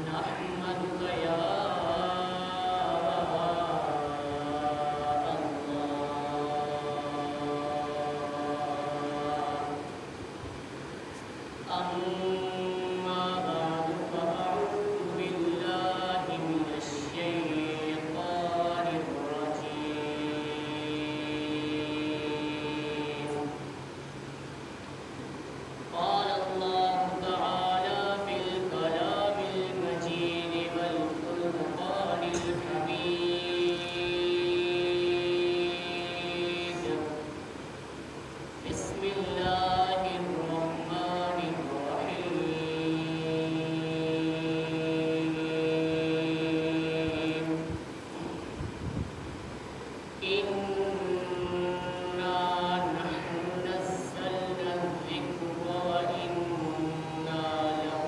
نحمدك يا أما بعد فأعوذ بالله من الشيطان الرجيم. قال الله تعالى في الكلام المجيد والفرقان الحميد. بسم الله الرحمن الرحيم. إنا نحن نزلنا الذكر وإنا له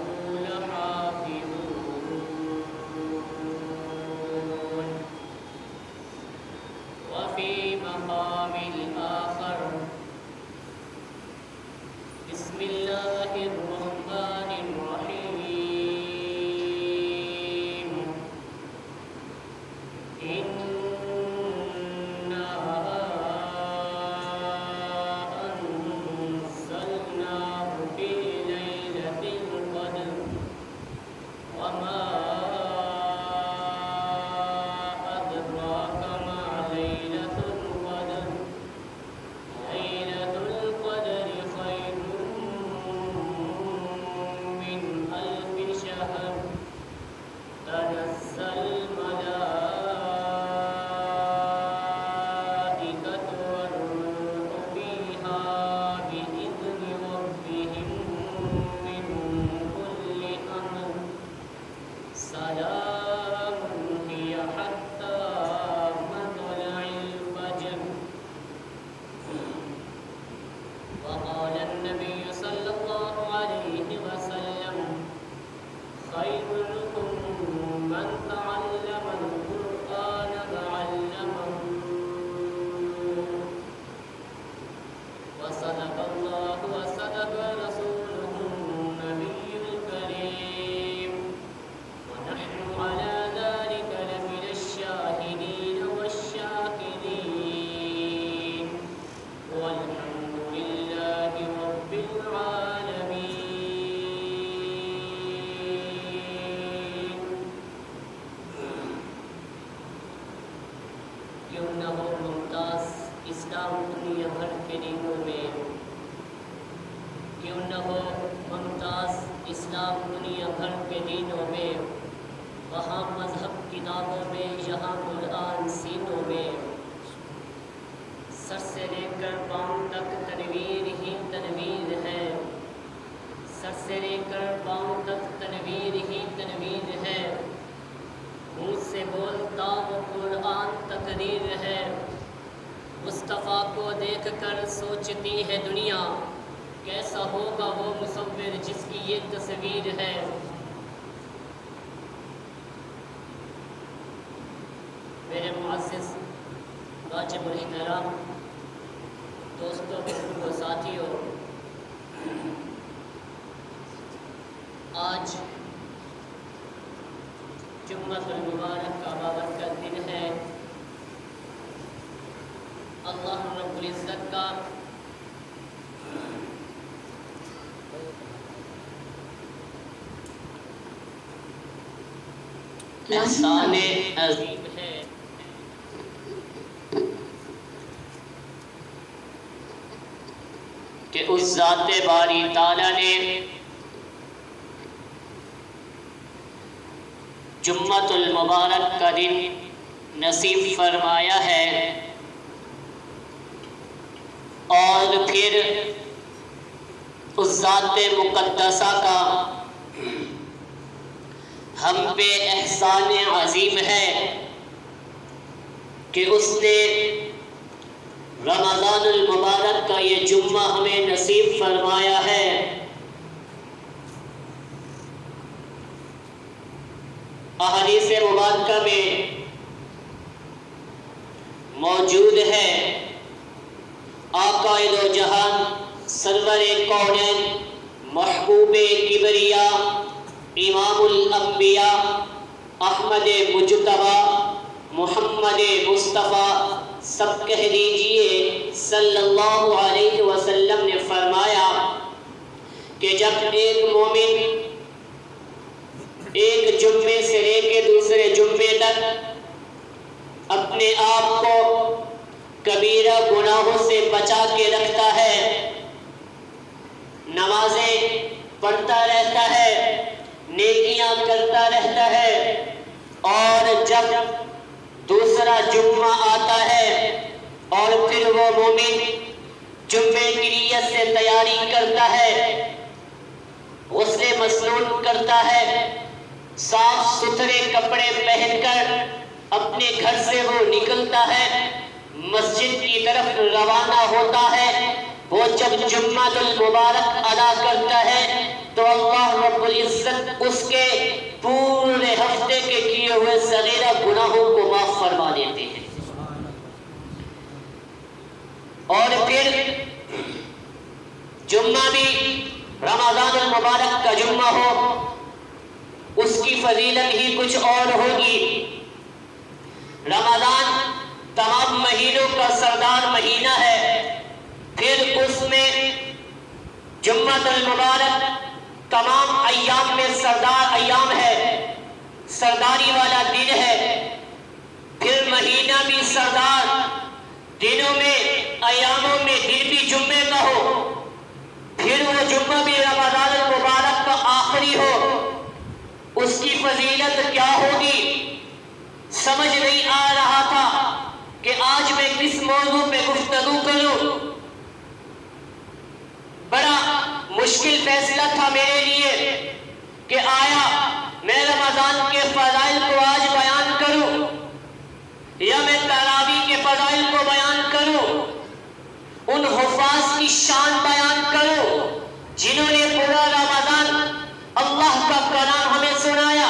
لحافظون. وفي مقام آخر بسم الله الرحمن الرحيم. إنا أنزلناه في ليلة القدر وما أدراك ما ليلة القدر. ليلة القدر خير من ألف شهر. تنزل الملائكة والروح فيها بإذن ربهم من كل أمر. سلام هي حتى مطلع الفجر. وقال النبي صلى الله عليه وسلم: خيركم من تعلم القرآن وعلمه. وصدق الله وصدق رسوله النبي الكريم. ونحن على ذلك لمن الشاهدين والشاكرين. والحمد لله رب العالمين. کیوں نہ ہو ممتاز اسلام دنیا بھر کے دینوں میں، کیوں نہ ہو ممتاز اسلام دنیا بھر کے دینوں میں، وہاں مذہب کتابوں میں، یہاں قرآن سینوں میں، سر سے لے کر پاؤں تک تنویر ہی تنویر ہے. سر سے لے کر پاؤں تک تنویر ہی تنویر ہے. منہ سے بولتا وہ قرآن تقریر ہے. مصطفیٰ کو دیکھ کر سوچتی ہے دنیا، کیسا ہوگا وہ مصور جس کی یہ تصویر ہے. میرے معزز واجب الاحترام دوستوں، بزرگوں، ساتھیوں، آج جمعۃ المبارک کا بابرکت دن ہے. اللہ رب العزت کا احسان عظیم ہے کہ اس ذات باری تعالیٰ نے جمعۃ المبارک کا دن نصیب فرمایا ہے، اور پھر اس ذات مقدسہ کا ہم پہ احسان عظیم ہے کہ اس نے رمضان المبارک کا یہ جمعہ ہمیں نصیب فرمایا ہے. احادیث مبارکہ میں موجود ہے آقا دو جہان سرور کونین محبوب کبریا امام الانبیاء احمد مجتبی محمد مصطفیٰ سب کہہ دیجئے صلی اللہ علیہ وسلم نے فرمایا کہ جب ایک مومن ایک جمعے سے لے کے دوسرے جمعے تک اپنے آپ کو کبیرہ گناہوں سے بچا کے رکھتا ہے، نمازیں پڑھتا رہتا ہے، نیکیاں کرتا رہتا ہے، اور جب دوسرا جمعہ آتا ہے اور پھر وہ مومن جمعے کی نیت سے تیاری کرتا ہے، غسل مسنون کرتا ہے، صاف ستھرے کپڑے پہن کر اپنے گھر سے وہ نکلتا ہے، مسجد کی طرف روانہ ہوتا ہے، وہ جب جمعہ المبارک ادا کرتا ہے تو اللہ رب العزت اس کے پورے ہفتے کے کیے ہوئے صغیرہ گناہوں کو معاف فرما دیتے ہیں۔ اور پھر جمعہ بھی رمضان المبارک کا جمعہ ہو، اس کی فضیلت ہی کچھ اور ہوگی۔ رمضان تمام مہینوں کا سردار مہینہ ہے، پھر اس میں جمعہ المبارک تمام ایام میں سردار ایام ہے، سرداری والا دن ہے، پھر مہینہ بھی سردار، دنوں میں ایاموں میں دن بھی جمعے کا ہو، پھر وہ جمعہ بھی رمضان المبارک کا آخری ہو، اس کی فضیلت کیا ہوگی؟ سمجھ نہیں آ رہا تھا کہ آج میں کس موضوع پہ گفتگو کروں۔ بڑا مشکل فیصلہ تھا میرے لیے کہ آیا میں رمضان کے فضائل کو آج بیان کروں یا میں تراویح کے فضائل کو بیان کروں، ان حفاظ کی شان بیان کروں جنہوں نے پورا رمضان اللہ کا کلام ہمیں سنایا،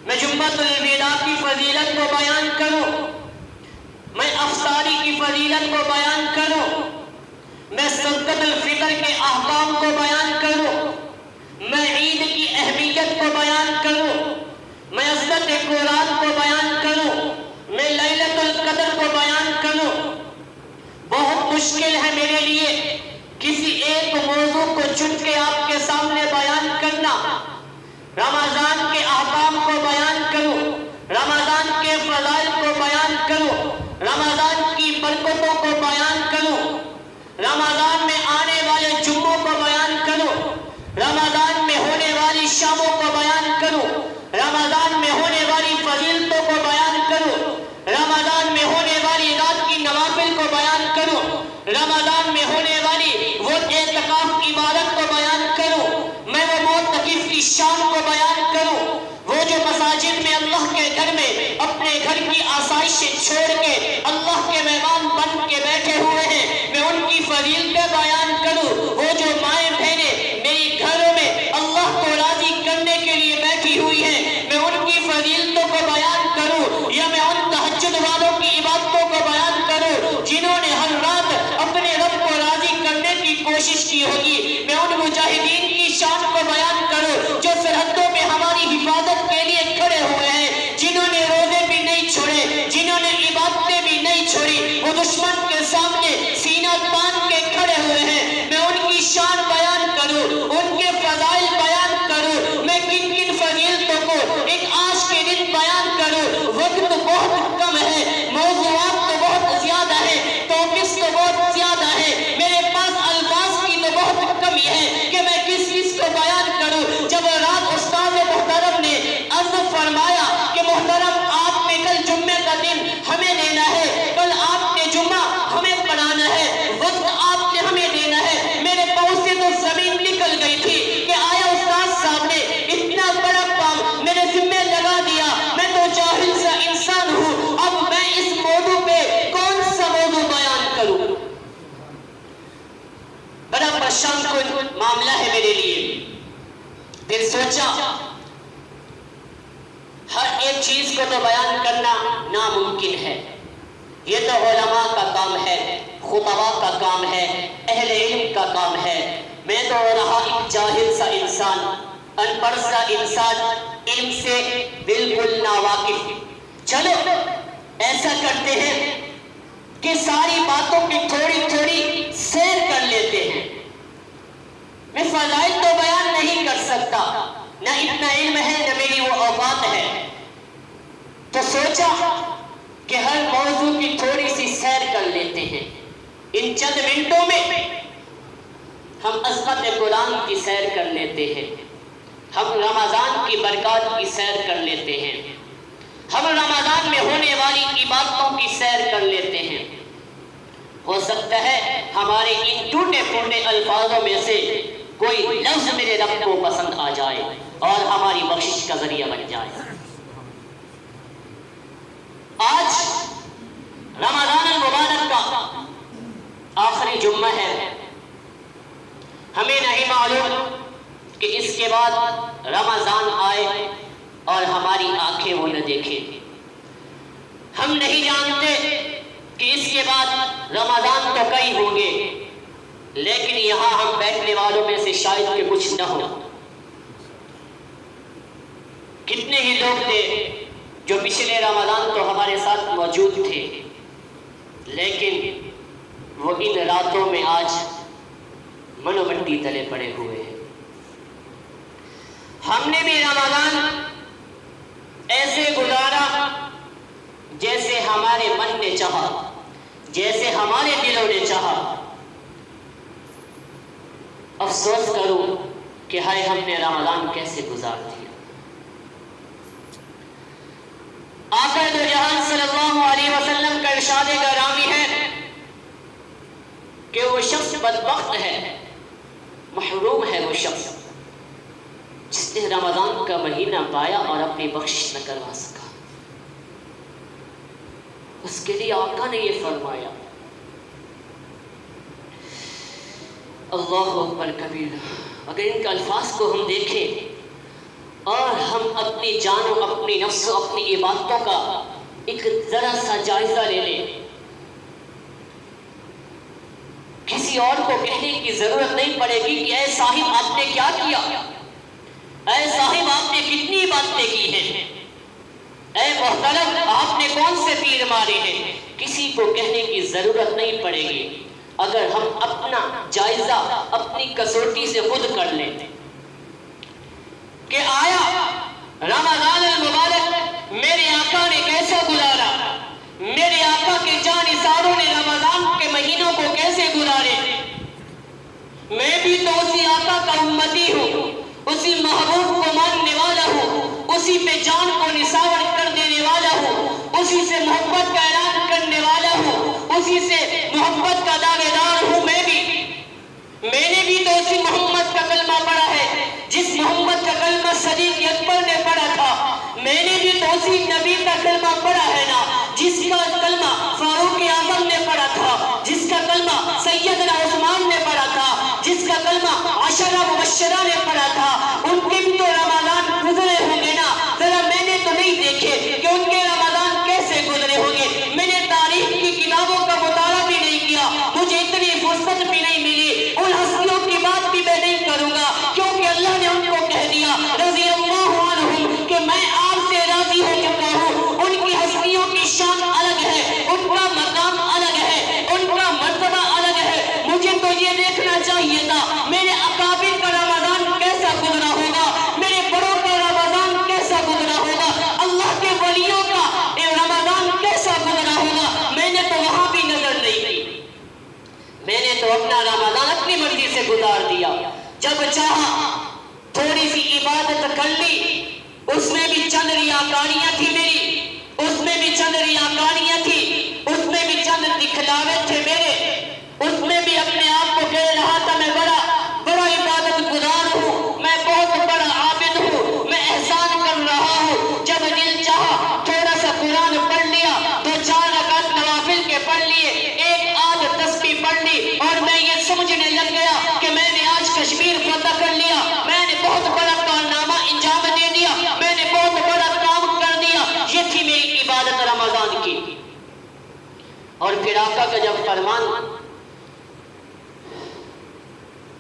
میں جمعہ الوداع کی فضیلت کو بیان کروں، میں افطاری کی فضیلت کو بیان کروں، میں صدقۃ الفطر کے احکام کو بیان کروں، میں عید کی اہمیت کو بیان کروں، میں عظمت قرآن کو بیان کروں، میں لیلۃ القدر کو بیان کروں۔ بہت مشکل ہے میرے لیے کسی ایک موضوع کو چن کے آپ کے سامنے بیان کرنا، رمضان کے احکام کو بیان کروں، رمضان کے فضائل کو بیان کروں، رمضان کی برکتوں کو بیان کروں، رمضان میں آنے والے جمعوں کو بیان کروں، رمضان میں ہونے والی شاموں کو بیان کروں، رمضان میں ہونے والی فضیلتوں کو بیان کروں، رمضان میں ہونے والی رات کی نوافل کو بیان کروں، رمضان میں ہونے والی وہ اعتکاف کی عبادت کو بیان کروں، میں وہ معتکف کی شان کو بیان کروں، وہ جو مساجد میں اللہ کے گھر میں اپنے گھر کی آسائشیں چھوڑ کے اللہ کے مہمان بن کے بیٹھے ہوئے ہیں، میں ان کی فضیلتیں بیان کروں، وہ جو مائیں بہنیں میری گھروں میں اللہ کو راضی کرنے کے لیے بیٹھی ہوئی ہیں، میں ان کی فضیلتوں کو بیان کروں، یا میں ان تہجد والوں کی عبادتوں کو بیان کروں جنہوں نے ہر رات اپنے رب کو راضی کرنے کی کوشش کی ہوگی، میں ان مجاہدین کی شان کو بیان کروں جو سرحدوں میں ہماری حفاظت کے لیے کھڑے ہوئے ہیں، جنہوں نے روزے بھی نہیں چھوڑے، جنہوں نے عبادتیں بھی نہیں چھوڑی، وہ دشمن کے سامنے سینہ تان کے کھڑے ہوئے ہیں، میں ان کی شان بیان کروں، ان کے فضائل بیان کروں، میں کن کن فضیلتوں کو ایک آج کے دن بیان کروں۔ وقت بہت کم ہے، موضوعات تو بہت زیادہ ہے، ٹاپکس تو بہت زیادہ ہے، میرے پاس الفاظ کی تو بہت کمی ہے کہ میں کس چیز کو بیان کروں۔ جب رات استاد محترم نے عرض فرمایا کہ محترم آپ نے کل جمعے کا دن ہمیں دینا ہے، کل آپ نے جمعہ ہمیں پڑھانا ہے، وقت آپ نے ہمیں دینا ہے، میرے پاؤں سے تو زمین نکل گئی تھی کہ آیا استاد صاحب نے اتنا بڑا کام میرے ذمہ لگا دیا، میں تو جاہل سا انسان ہوں، اب میں اس موضوع پہ کون سا موضوع بیان کروں؟ بڑا پریشان کن معاملہ ہے میرے لیے۔ پھر سوچا ہر ایک چیز کو تو بیان کرنا ناممکن ہے، یہ تو علماء کا کام ہے، خطباء کا کام ہے، اہل علم کا کام ہے، میں تو رہا ایک جاہل سا انسان، ان پڑھ سا انسان علم سے بالکل ناواقف. چلو ایسا کرتے ہیں کہ ساری باتوں کی تھوڑی تھوڑی سیر کر لیتے ہیں. میں فضائل تو بیان نہیں کر سکتا، نہ اتنا علم ہے نہ میری وہ اوقات ہے، تو سوچا کہ ہر موضوع کی تھوڑی سی سیر کر لیتے ہیں. ان چند منٹوں میں ہم عظمت قرآن کی سیر کر لیتے ہیں، ہم رمضان کی برکات کی سیر کر لیتے ہیں، ہم رمضان میں ہونے والی عبادتوں کی سیر کر لیتے ہیں. ہو سکتا ہے ہمارے ان ٹوٹے پھوٹے الفاظوں میں سے کوئی لفظ میرے رب کو پسند آ جائے اور ہماری بخشش کا ذریعہ بن جائے. آج رمضان المبارک کا آخری جمعہ ہے. ہمیں نہیں معلوم کہ اس کے بعد رمضان آئے اور ہماری آنکھیں وہ نہ دیکھیں. ہم نہیں جانتے کہ اس کے بعد رمضان تو کئی ہوں گے، لیکن یہاں ہم بیٹھنے والوں میں سے شاید کہ کچھ نہ ہو. کتنے ہی لوگ تھے جو پچھلے رمضان تو ہمارے ساتھ موجود تھے، لیکن وہ ان راتوں میں آج منو منڈی تلے پڑے ہوئے ہیں. ہم نے بھی رمضان ایسے گزارا جیسے ہمارے من نے چاہا، جیسے ہمارے دلوں نے چاہا. افسوس کروں کہ ہائے ہم نے رمضان کیسے گزار دیا. آقا دو جہان صلی اللہ علیہ وسلم کا ارشاد گرامی ہے کہ وہ شخص بدبخت ہے، محروم ہے وہ شخص جس نے رمضان کا مہینہ پایا اور اپنی بخشش نہ کروا سکا. اس کے لیے آقا نے یہ فرمایا، اللہ اکبر کبیرہ. اگر ان کے الفاظ کو ہم دیکھیں اور ہم اپنی جان و اپنی نفس و اپنی عبادتوں کا ایک ذرا سا جائزہ لے لیں، کسی اور کو کہنے کی ضرورت نہیں پڑے گی کہ اے صاحب آپ نے کیا کیا، اے صاحب آپ نے کتنی عبادتیں کی ہیں، اے محترم آپ نے کون سے تیر مارے ہیں. کسی کو کہنے کی ضرورت نہیں پڑے گی اگر ہم اپنا جائزہ اپنی کسوٹی سے خود کر لیتے کہ آیا رمضان المبارک میرے آقا نے کیسا گزارا، میرے آقا کے جانثاروں نے رمضان کے مہینوں کو کیسے گزارے. میں بھی تو اسی آقا کا امتی ہوں، اسی محبوب کو ماننے والا ہوں، اسی پہ جان کو نثار کر دینے والا ہوں، اسی سے محبت کا اعلان کرنے والا ہوں، اسی سے محبت کا دعوے دار ہوں. میں نے بھی تو اسی محمد کا کلمہ پڑھا ہے جس محمد کا کلمہ صدیق اکبر نے پڑھا تھا. میں نے بھی تو اسی نبی کا کلمہ پڑھا ہے نا جس کا کلمہ فاروق اعظم نے پڑھا تھا، جس کا کلمہ سیدنا عثمان نے پڑھا تھا، جس کا کلمہ عشرہ مبشرہ نے پڑھا تھا. ان کے بھی تو رمضان گزرے ہوں گے نا. ذرا میں نے تو نہیں دیکھے کہ ان کے رمضان کیسے گزرے ہوں گے. میں نے تاریخ کی کتابوں کا مطالعہ بھی نہیں کیا، مجھے اتنی فرصت بھی نہیں ملی. ان ہستیوں کی بات بھی میں نہیں کروں گا کیونکہ اللہ نے ان کو کہہ دیا رضی اللہ عنہم کہ میں آپ سے راضی ہو چکا ہوں. ان کی ہستیوں کی شان الگ ہے، ان کا مقام الگ ہے، ان کا مرتبہ الگ ہے. مجھے تو یہ دیکھنا چاہیے تھا میرے اکابر کا رمضان کیسا گزرا ہوگا، میرے بڑوں کا رمضان کیسا گزرا ہوگا، اللہ کے ولیوں کا رمضان کیسا گزرا ہوگا. میں نے تو وہاں بھی نظر نہیں کی، میں نے تو اپنا رمضان اپنی مرضی سے گزار دیا. جب چاہا تھوڑی سی عبادت کر لی، اس میں بھی چند ریاکاریاں تھی میری، اس میں بھی چند ریاکاریاں تھی، اس میں بھی چند دکھلاوے تھے میرے، اس میں بھی اپنے آپ کو کہہ رہا تھا میں بڑا عبادت گزار ہوں، میں بہت بڑا عابد ہوں، میں احسان کر رہا ہوں. جب دل چاہا تھوڑا سا قرآن پڑھ لیا، 2-4 رکعت نوافل کے پڑھ لیے، ایک آدھ تسبیح پڑھ لی اور میں یہ سمجھنے لگ گیا کہ میں نے آج کشمیر فتح کر لیا، میں نے بہت بڑا کارنامہ انجام دے دیا، میں نے بہت بڑا کام کر دیا. یہ تھی میری عبادت رمضان کی. اور پھر آقا کا جب فرمان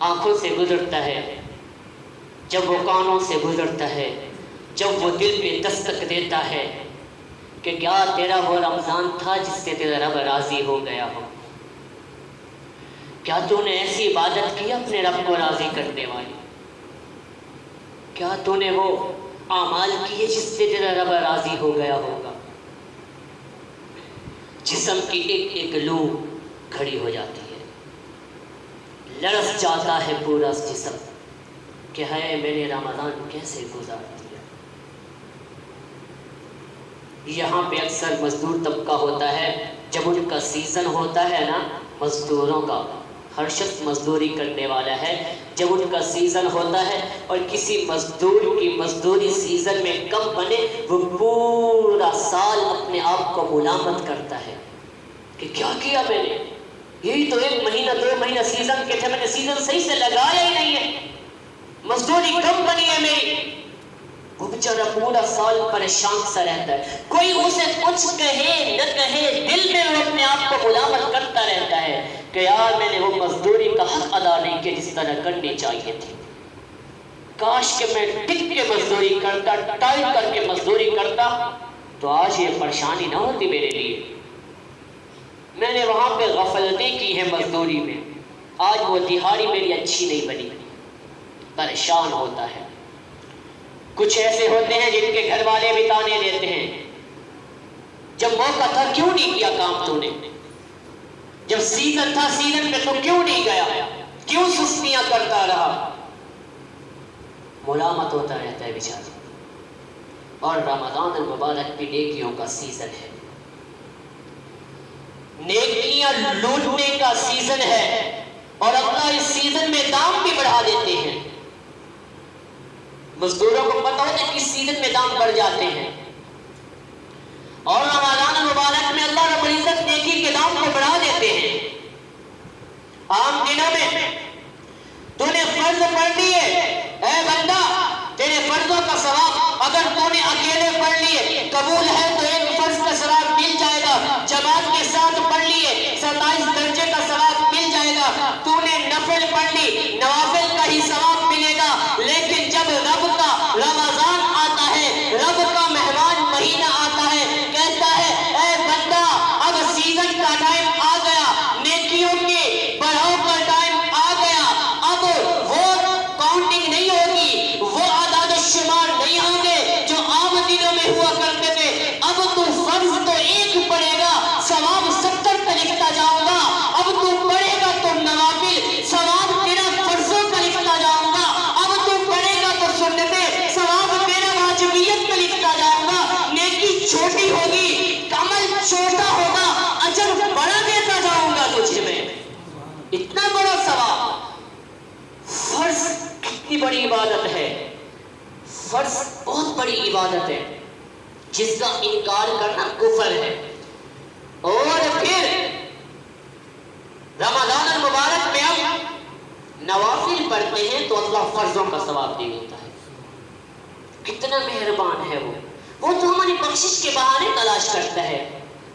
آنکھوں سے گزرتا ہے، جب وہ کانوں سے گزرتا ہے، جب وہ دل پہ دستک دیتا ہے کہ کیا تیرا وہ رمضان تھا جس سے تیرا رب راضی ہو گیا ہو؟ کیا تو نے ایسی عبادت کی اپنے رب کو راضی کرنے والی؟ کیا تو نے وہ اعمال کیے جس سے تیرا رب راضی ہو گیا ہوگا؟ جسم کی ایک ایک لو کھڑی ہو جاتی ہے، لرز جاتا ہے پورا جسم کہ ہے میں نے رمضان کیسے گزار دیا۔ یہاں پہ اکثر مزدور طبقہ ہوتا ہے، جب ان کا سیزن ہوتا ہے نا مزدوروں کا، ہر شخص مزدوری کرنے والا ہے، جب ان کا سیزن ہوتا ہے اور کسی مزدور کی مزدوری سیزن میں کم بنے، وہ پورا سال اپنے آپ کو ملامت کرتا ہے کہ کیا کیا میں نے، یہی تو 1 مہینہ 2 مہینہ سیزن کے تھے، میں نے سیزن صحیح سے لگایا ہی نہیں ہے، مزدوری کم بنی ہے میری۔ وہ بیچارہ پورا سال پریشان سا رہتا ہے، کوئی اسے کچھ کہے نہ کہے، دل میں وہ اپنے آپ کو ملامت کرتا رہتا ہے کہ یار میں نے وہ مزدوری کا حق ادا نہیں کیا جس طرح کرنی چاہیے تھی، کاش کہ میں ٹک کے مزدوری کرتا، ٹائم کر کے مزدوری کرتا تو آج یہ پریشانی نہ ہوتی میرے لیے، میں نے وہاں پہ غفلتیں کی ہیں مزدوری میں، آج وہ دہاڑی میری اچھی نہیں بنی، پریشان ہوتا ہے۔ کچھ ایسے ہوتے ہیں جن کے گھر والے بھی تانے دیتے ہیں، جب موقع تھا کیوں نہیں کیا کام تو نے، جب سیزن تھا سیزن پہ تو کیوں نہیں گیا، کیوں سستیاں کرتا رہا، ملامت ہوتا رہتا ہے بیچارہ۔ اور رمضان المبارک بھی نیکیوں کا سیزن ہے، نیکیاں لوٹنے کا سیزن ہے، اور اللہ اس سیزن میں دام بھی بڑھا دیتے ہیں۔ مزدوروں کو پتہ ہوتا ہے کہ اس سیزن میں دام بڑھ جاتے ہیں، اور رمضان المبارک میں اللہ رب العزت نیکی کے دام کو بڑھا دیتے ہیں۔ عام دنوں میں تو نے فرض پڑھ لیے، اے بندہ تیرے فرضوں کا ثواب اگر تو نے اکیلے پڑھ لیے قبول ہے تو 1 فرض کا ثواب مل جائے گا، جماعت کے ساتھ پڑھ لیے 27 درجے کا ثواب مل جائے گا، تو نے نفل پڑھ لی نوافل کا ہی ثواب ملے گا۔ لیکن جب رب کا رمضان آتا ہے، رب کا مہمان مہینہ آتا ہے، کہتا ہے اے بندہ اب سیزن کا ٹائم آ گیا، نیکیوں کے بڑھاؤ کا ٹائم آ گیا، اب وہ کاؤنٹنگ نہیں ہوگی، وہ اعداد و شمار نہیں ہوں گے جو عام دنوں میں ہوا کرتے تھے، اب تو فرض تو 1 پڑھے گا ثواب 70 پہ لکھتا جاؤں گا، اب تو پڑھے گا تو نوافل ثواب تیرا فرضوں کا لکھتا جاؤں گا، اب تو پڑھے گا تو سنتیں ثواب تیرا واجبیت پہ لکھتا جاؤں گا، نیکی چھوٹی ہوگی عمل چھوٹا ہوگا اجر بڑا دیتا جاؤں گا تجھے میں، اتنا بڑا ثواب۔ فرض کتنی بڑی عبادت ہے، فرض بہت بڑی عبادت ہے جس کا انکار کرنا کفر ہے۔ اور پھر رمضان المبارک میں ہم نوافل پڑھتے ہیں تو اللہ فرضوں کا ثواب دے دیتا ہے، کتنا مہربان ہے وہ تو ہماری بخشش کے بہانے تلاش کرتا ہے،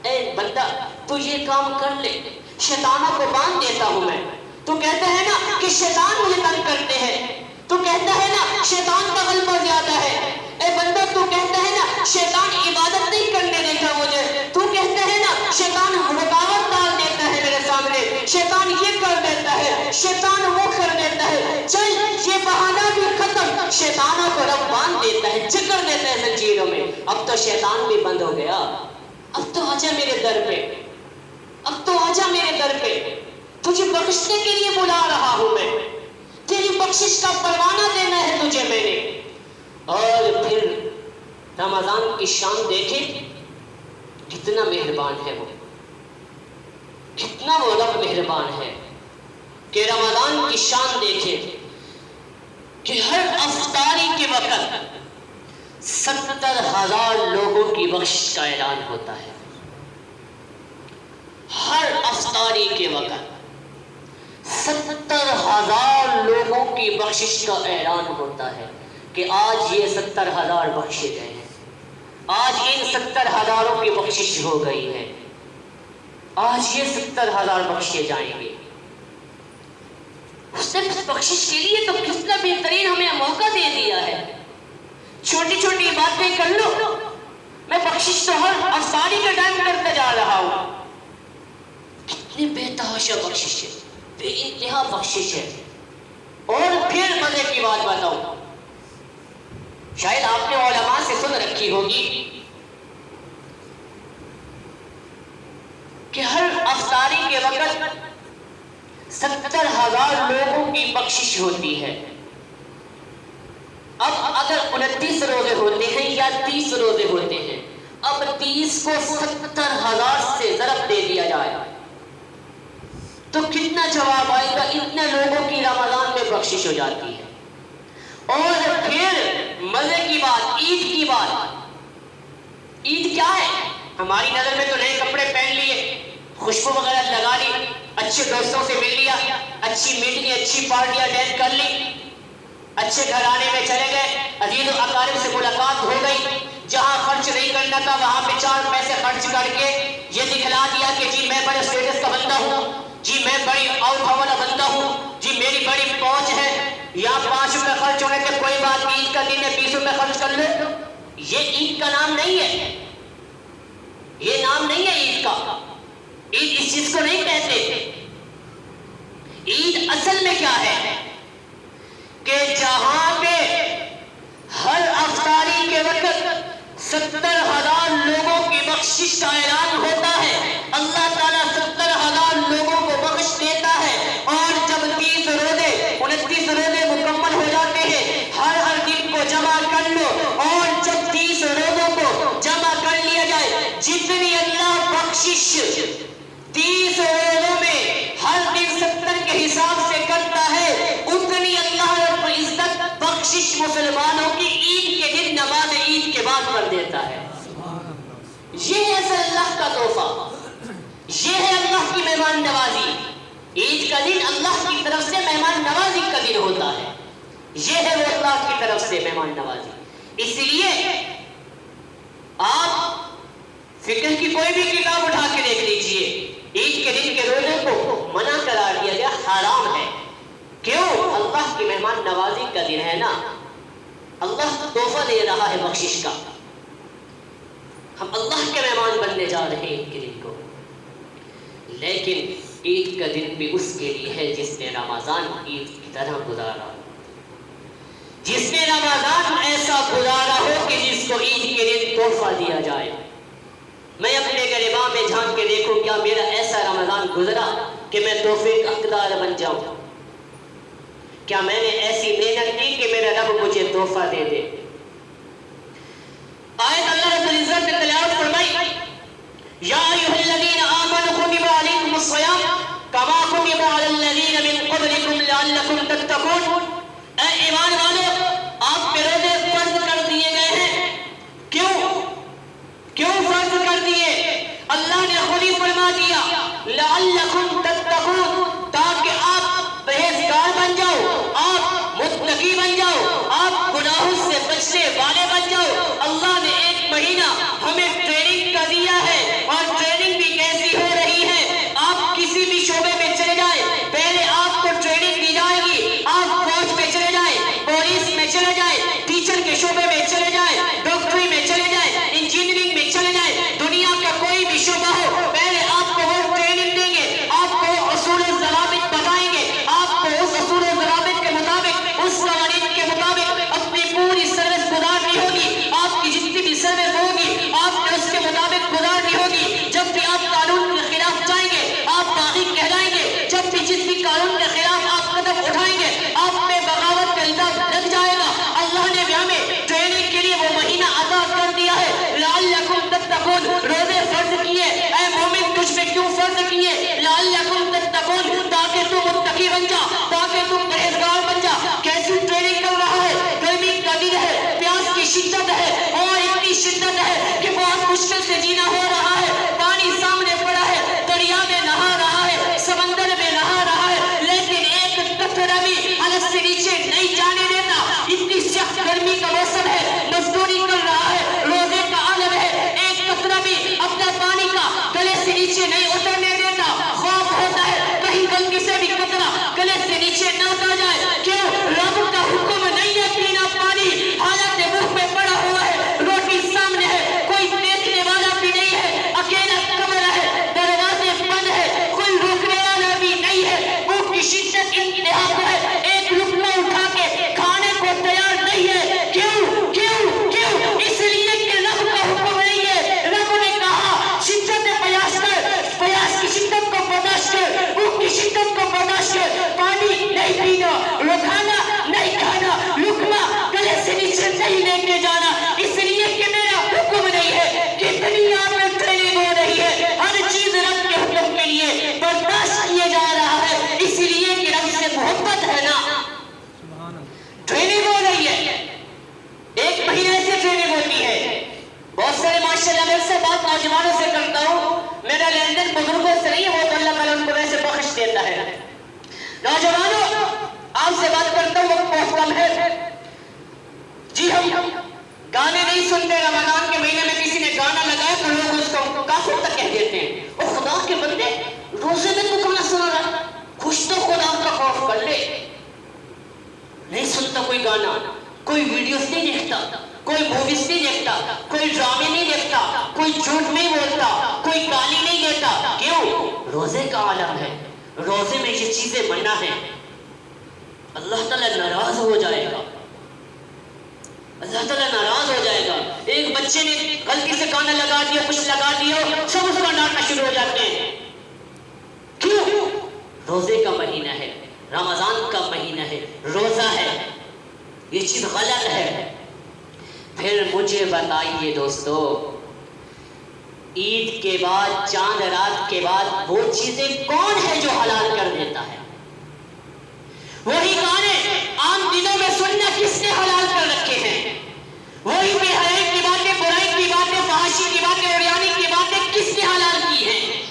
اے بندہ تو یہ کام کر لے، شیطانوں کو باندھ دیتا ہوں میں، تو کہتا ہے نا کہ شیطان مجھے تنگ کرتے ہیں، تو کہتا ہے نا شیطان کا غلبہ زیادہ ہے، اے بندہ تو کہتا ہے نا شیطان عبادت نہیں کرنے دیتا مجھے، تو کہتا ہے نا شیطان رکاوٹ ڈال دیتا ہے میرے سامنے، شیطان یہ کر دیتا ہے، شیطان وہ کر دیتا ہے، چل یہ بہانہ بھی ختم، شیطانوں کو رب باندھ دیتا ہے، جکڑ دیتا ہے زنجیروں میں، اب تو شیطان بھی بند ہو گیا، اب تو آجا میرے در پہ، اب تو آجا میرے در پہ، تجھے بخشنے کے لیے بلا رہا ہوں میں، تیری بخشش کا پروانہ دینا ہے تجھے میں نے۔ اور پھر رمضان کی شان دیکھیں کتنا مہربان ہے وہ، کتنا وہ رب مہربان ہے کہ رمضان کی شان دیکھیں کہ ہر افطاری کے وقت 70,000 لوگوں کی بخشش کا اعلان ہوتا ہے، ہر افطاری کے وقت 70,000 لوگوں کی بخشش کا اعلان ہوتا ہے کہ آج یہ 70,000 بخشے گئے ہیں، آج ان 70,000 کی بخشش ہو گئی ہے، آج یہ 70,000 بخشے جائیں گے۔ اس اس نے بخشش کے لیے تو کتنا بہترین ہمیں موقع دے دیا ہے. چھوٹی چھوٹی باتیں کر لو، میں بخشش تو ہر افطاری کا ٹائم کرتا جا رہا ہوں. کتنی بے تحاشا بخشش ہے، بے انتہا بخشش ہے. اور پھر مزے کی بات بتاؤں، شاید آپ نے علماء سے سن رکھی ہوگی کہ ہر افطاری کے وقت 70,000 لوگوں کی بخشش ہوتی ہے. اب اگر 29 روزے ہوتے ہیں یا 30 روزے ہوتے ہیں، اب 30 کو 70,000 سے ضرب دے دیا جائے تو کتنا جواب آئے گا؟ اتنے لوگوں کی رمضان میں بخشش ہو جاتی ہے. اور پھر مزے کی بات، عید کی بات. عید کیا ہے؟ ہماری نظر میں تو نئے کپڑے پہن لیے، خوشبو وغیرہ لگا لی، اچھے دوستوں سے مل لیا، اچھی میٹنگ، اچھی پارٹیاں اٹینڈ کر لی، اچھے گھرانے میں چلے گئے، عزیز و اقارب سے ملاقات ہو گئی. جہاں خرچ نہیں کرنا تھا وہاں پہ 4 پیسے خرچ کر کے یہ دکھلا دیا کہ جی میں بڑے اسٹیٹس کا بندہ ہوں، جی میں بڑی آؤٹ والا بندہ ہوں، جی میری بڑی پہنچ ہے. یہاں 5 روپے خرچ ہونے کے کوئی بات نہیں، عید کا دن ہے 20 روپے خرچ کر لو. یہ عید کا نام نہیں ہے، یہ نام نہیں ہے عید کا. عید اس چیز کو نہیں کہتے. عید اصل میں کیا ہے کہ جہاں پہ ہر افطاری کے وقت 70,000 لوگوں کی بخشش کا اعلان ہوتا ہے. اللہ تعالیٰ 70,000 لوگوں کو بخش دیتا ہے. اور جب 30 روزے 29 روزے مکمل ہو جاتے ہیں، ہر دن کو جمع کر لو، اور جب 30 روزوں کو جمع کر لیا جائے، جتنی اللہ بخشش 30 روزوں میں ہر دن 70 کے حساب سے کرتا ہے، اتنی اللہ رب العزت بخشش مسلمانوں کی عید کے دن نماز عید کے بعد کر دیتا ہے. یہ ہے اللہ کا تحفہ، یہ ہے اللہ کی مہمان نوازی. عید کا دن اللہ کی طرف سے مہمان نوازی کا دن ہوتا ہے. یہ ہے وہ اللہ کی طرف سے مہمان نوازی. اس لیے آپ فقہ کی کوئی بھی کتاب اٹھا کے دیکھ لیجئے، عید کے دن کے روزے کو منع قرار دیا گیا، حرام ہے. کیوں؟ اللہ کی مہمان نوازی کا دن ہے نا، اللہ تحفہ دے رہا ہے بخشش کا. ہم اللہ کے مہمان بننے جا رہے ہیں عید کے دن کو. لیکن عید کا دن بھی اس کے لیے ہے جس نے رمضان عید کی طرح گزارا، جس نے رمضان ایسا گزارا ہو کہ جس کو عید کے دن تحفہ دیا جائے. میں اپنے گریباں میں جھانک کے دیکھوں، کیا میرا ایسا رمضان گزرا کہ میں تحفے کا حقدار بن جاؤں؟ کیا میں نے ایسی محنت کی کہ میرا رب مجھے تحفہ دے دے؟ آیت اللہ رب العزت نے تلاوت فرمائی، یا ایھا الذین آمنوا کتب علیکم الصیام کما کتب علی الذین من قبلکم لعلکم تتقون. اے ایمان والو، آپ پہ روزے فرض کر دیے گئے ہیں. کیوں فرض کر دیے؟ اللہ نے خود ہی فرما دیا لعلکم تتقون، تاکہ آپ پرہیزگار بن جاؤ، آپ متقی بن جاؤ، آپ گناہوں سے بچنے والے بن جاؤ. اللہ نے ایک مہینہ ہمیں ٹریننگ کا دیا ہے، اور ٹریننگ بھی کیسی ہو رہی ہے؟ آپ کسی بھی شعبے میں چلے جائیں، پہلے آپ کو ٹریننگ دی جائے گی. آپ فوج میں چلے جائیں، پولیس میں چلے جائیں، ٹیچر کے شعبے میں چلے جائیں، ڈاکٹری میں چلے جائیں، انجینئرنگ میں چلے جائیں، دنیا کا کوئی بھی شعبہ ہو، پہلے آپ کو وہ ٹریننگ دیں گے، آپ کو اصول و ضوابط بتائیں گے، آپ کو اس اصول و ضوابط کے مطابق، اس قوانین کے مطابق اپنی پوری سروس گزارنی ہوگی. آپ کی جتنی بھی سروس ہوگی آپ نے اس کے مطابق گزارنی ہوگی. جب بھی آپ قانون کے خلاف جائیں گے آپ باغی کہلائیں گے. جب بھی جس بھی قانون کے خلاف آپ قدم اٹھائیں گے آپ پہ بغاوت کا الزام لگ جائے گا. اللہ نے بھی ہمیں ٹریننگ کے لیے وہ مہینہ عطا کر دیا ہے لعلکم تتقون. روزے فرض کیے، اے مومن تجھ پہ کیوں فرض کیے؟ لعلکم تتقون، تاکہ تم متقی بن جا، تاکہ تم پرہیزگار بن جا. کیسی ٹریننگ کر رہا ہے؟ گرمی کا دن ہے، پیاس کی شدت ہے، اور اتنی شدت ہے کہ بہت مشکل سے جینا ہو رہا ہے. پانی سامنے پڑا ہے، دریا میں نہا رہا ہے، سمندر میں نہا رہا ہے، لیکن ایک قطرہ بھی حلق سے نیچے نہیں جانے دیتا. اتنی سخت گرمی کا موسم ہے، مزدوری کر رہا ہے، روزے کا عالم ہے، ایک قطرہ بھی اپنا پانی کا گلے سے نیچے نہیں اترنے دیتا. خوف ہوتا ہے کہیں غلطی سے بھی قطرہ گلے سے نیچے نہ اتر ماشاءاللہ میں سے بات نوجوانوں سے کرتا ہوں، میرا لین دین بزرگوں سے نہیں ہے، وہ تو اللہ تعالیٰ ان کو ویسے بخش دیتا ہے۔ نوجوانوں آپ سے بات کرتا ہوں، وقت بہت کم ہے۔ جی ہم گانے نہیں سنتے، رمضان کے مہینے میں کسی نے گانا لگایا تو لوگ اس کو کافر تک کہہ دیتے ہیں۔ اور خدا کے بندے روزے میں تو گانا سنا رہا، خوش تو خدا کا خوف کر لے۔ نہیں سنتا کوئی گانا، کوئی ویڈیوز نہیں دیکھتا، کوئی موویز نہیں دیکھتا، کوئی ڈرامے نہیں دیکھتا، کوئی جھوٹ نہیں بولتا، کوئی گالی نہیں دیتا۔ کیوں؟ روزے کا عالم ہے، روزے میں یہ چیزیں منع ہیں۔ اللہ تعالیٰ ناراض ہو جائے گا، اللہ تعالیٰ ناراض ہو جائے گا۔ ایک بچے نے غلطی سے گانا لگا دیا، کچھ لگا دیا، سب اس کو ڈانٹنا شروع ہو جاتے ہیں۔ کیوں؟ روزے کا مہینہ ہے، رمضان کا مہینہ ہے، روزہ ہے، یہ چیز غلط ہے۔ پھر مجھے بتائیے دوستو، عید کے بعد، چاند رات کے بعد وہ چیزیں کون ہے جو حلال کر دیتا ہے؟ وہی گانے عام دنوں میں سننا کس نے حلال کر رکھے ہیں؟ وہی بے حیائی کی باتیں، برائی کی باتیں، فحاشی کی باتیں، عریانی کی باتیں کس نے حلال کی ہیں؟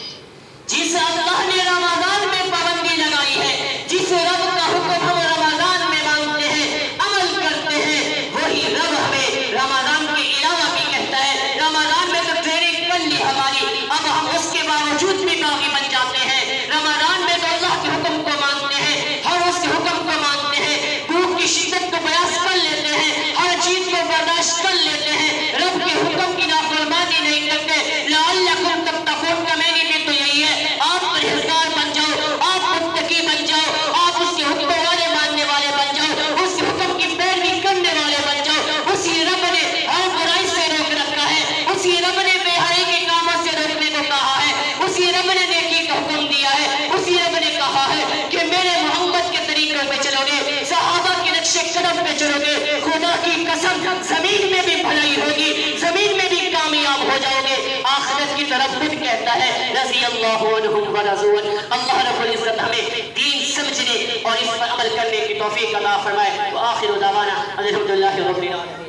جس اللہ نے رمضان میں پابندی لگائی ہے، جس رب کا حکم ہم رمضان میں مانتے ہیں، عمل کرتے ہیں، وہی رب ہمیں رمضان کے علاوہ بھی کہتا ہے۔ رمضان میں تو ٹریننگ کر لی ہماری، اب ہم اس کے باوجود بھی باغی بن جاتے ہیں۔ رمضان میں تو اللہ کے حکم کو مانتے ہیں، ہم اس کے حکم کو مانتے ہیں، بھوک کی شدت کو بیاس کر لیتے ہیں، ہر چیز کو برداشت کر لیتے ہیں، رب کے حکم کی نافرمانی نہیں کرتے۔ لعلکم تتقون کا معنی بھی تو یہی ہے، آپ پرہیزگار بن جاؤ، آپ متقی بن جاؤ، آپ اس کے حکم والے ماننے والے بن جاؤ، اس کے حکم کی پیروی کرنے والے بن جاؤ۔ اسی رب نے ہر برائی سے روک رکھا ہے، اسی رب نے بے حیائی کے کاموں سے روکنے کو کہا ہے، اسی رب نے نیکی کا حکم دیا ہے، اسی رب نے کہا ہے کہ میرے محمد کے طریقوں پہ چلو گے، صحابہ کے نقش قدم پہ چلو گے، خدا کی قسم زمین میں بھی بھلائی ہوگی، زمین میں بھی کامیاب ہو جاؤ گے۔ آخرت کی طرف خود کہتا ہے رضی اللہ عنہم ورضوا عنہ۔ اللہ رب العزت ہمیں دین سمجھنے اور اس پر عمل کرنے کی توفیق عطا فرمائے۔ وآخر دعوانا الحمدللہ رب العالمین۔